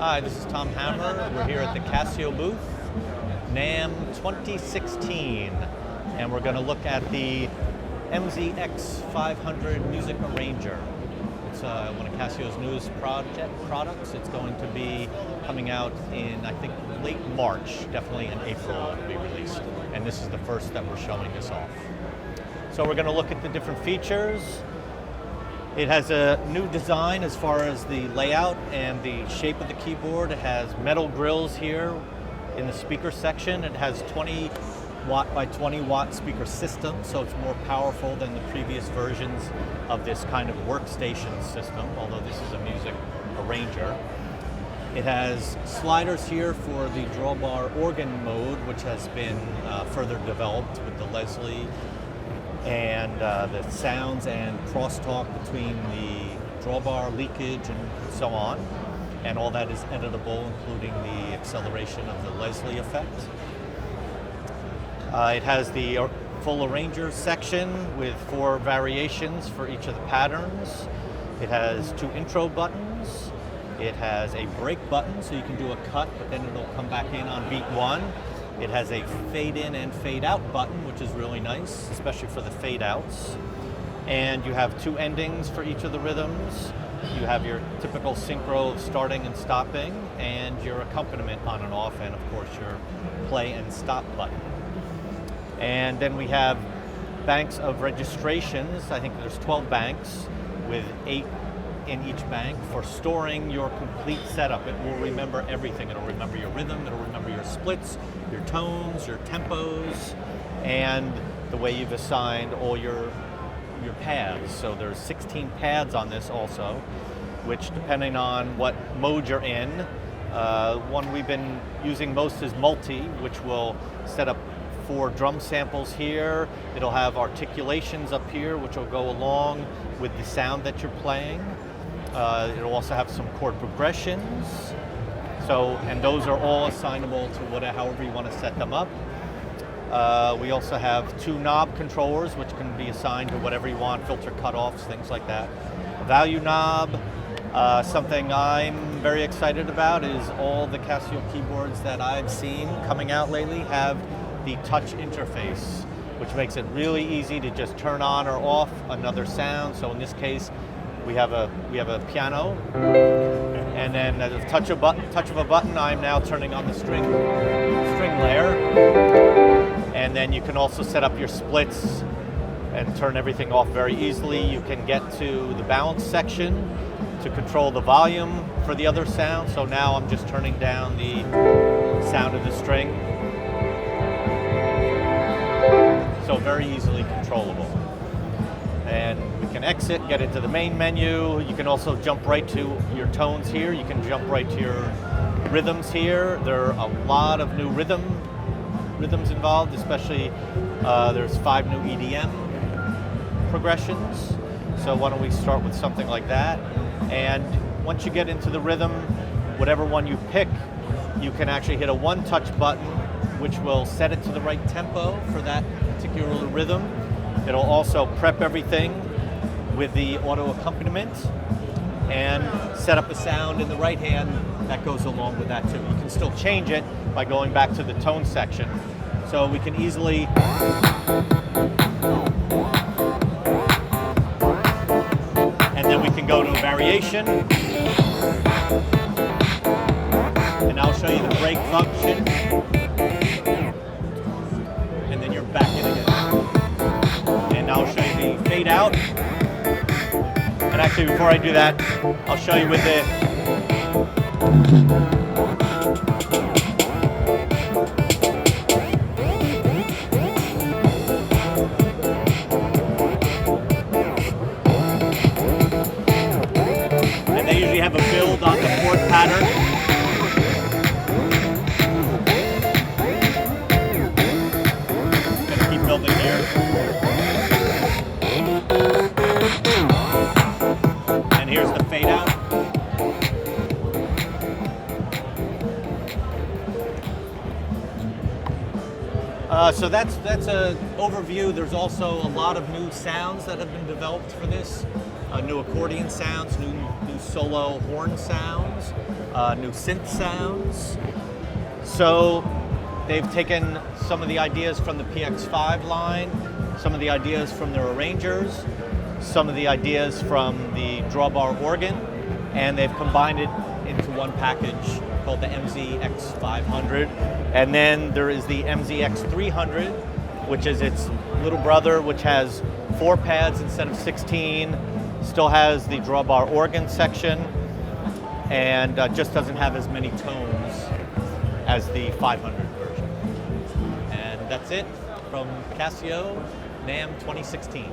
Hi, this is Tom Hammer. We're here at the Casio booth, NAMM 2016, and we're going to look at the MZ-X500 Music Arranger. It's one of Casio's newest products. It's going to be coming out in, I think, late March, definitely in April it'll be released. And this is the first that we're showing this off. So we're going to look at the different features. It has a new design as far as the layout and the shape of the keyboard. It has metal grills here in the speaker section. It has 20 watt by 20 watt speaker system, so it's more powerful than the previous versions of this kind of workstation system, although this is a music arranger. It has sliders here for the drawbar organ mode, which has been further developed with the Leslie, and the sounds and crosstalk between the drawbar leakage and so on. And all that is editable, including the acceleration of the Leslie effect. It has the full arranger section with 4 variations for each of the patterns. It has 2 intro buttons. It has a break button, so you can do a cut, but then it'll come back in on beat 1. It has a fade in and fade out button, which is really nice, especially for the fade outs. And you have 2 endings for each of the rhythms. You have your typical synchro of starting and stopping, and your accompaniment on and off, and of course your play and stop button. And then we have banks of registrations. I think there's 12 banks with 8 in each bank for storing your complete setup. It will remember everything. It'll remember your rhythm, it'll remember your splits, your tones, your tempos, and the way you've assigned all your paths. So there's 16 paths on this also, which depending on what mode you're in, one we've been using most is multi, which will set up 4 drum samples here. It'll have articulations up here, which will go along with the sound that you're playing. It'll also have some chord progressions. So, and those are all assignable to however you want to set them up. We also have 2 knob controllers, which can be assigned to whatever you want, filter cutoffs, things like that. A value knob. Something I'm very excited about is all the Casio keyboards that I've seen coming out lately have the touch interface, which makes it really easy to just turn on or off another sound. So in this case, we have a piano, and then at the touch of a button, I'm now turning on the string layer. And then you can also set up your splits and turn everything off very easily. You can get to the balance section to control the volume for the other sound. So now I'm just turning down the sound of the string. So very easily controllable. And we can exit, get into the main menu. You can also jump right to your tones here. You can jump right to your rhythms here. There are a lot of new rhythms involved, especially there's 5 new EDM progressions. So why don't we start with something like that? And once you get into the rhythm, whatever one you pick, you can actually hit a 1-touch button, which will set it to the right tempo for that particular rhythm. It'll also prep everything with the auto accompaniment and set up a sound in the right hand that goes along with that too. You can still change it by going back to the tone section. So we can easily and then we can go to a variation. And I'll show you the break function. And then you're back in again. And I'll show you the fade out. And actually, before I do that, I'll show you with the and they usually have a build on the 4th pattern. Gonna keep building here. And here's the fade out. So that's an overview. There's also a lot of new sounds that have been custom developed for this. New accordion sounds, new solo horn sounds, new synth sounds. So they've taken some of the ideas from the PX5 line, some of the ideas from their arrangers, some of the ideas from the drawbar organ, and they've combined it into one package called the MZ-X500. And then there is the MZ-X300, which is its little brother, which has 4 pads instead of 16, still has the drawbar organ section, and just doesn't have as many tones as the 500 version. And that's it from Casio NAMM 2016.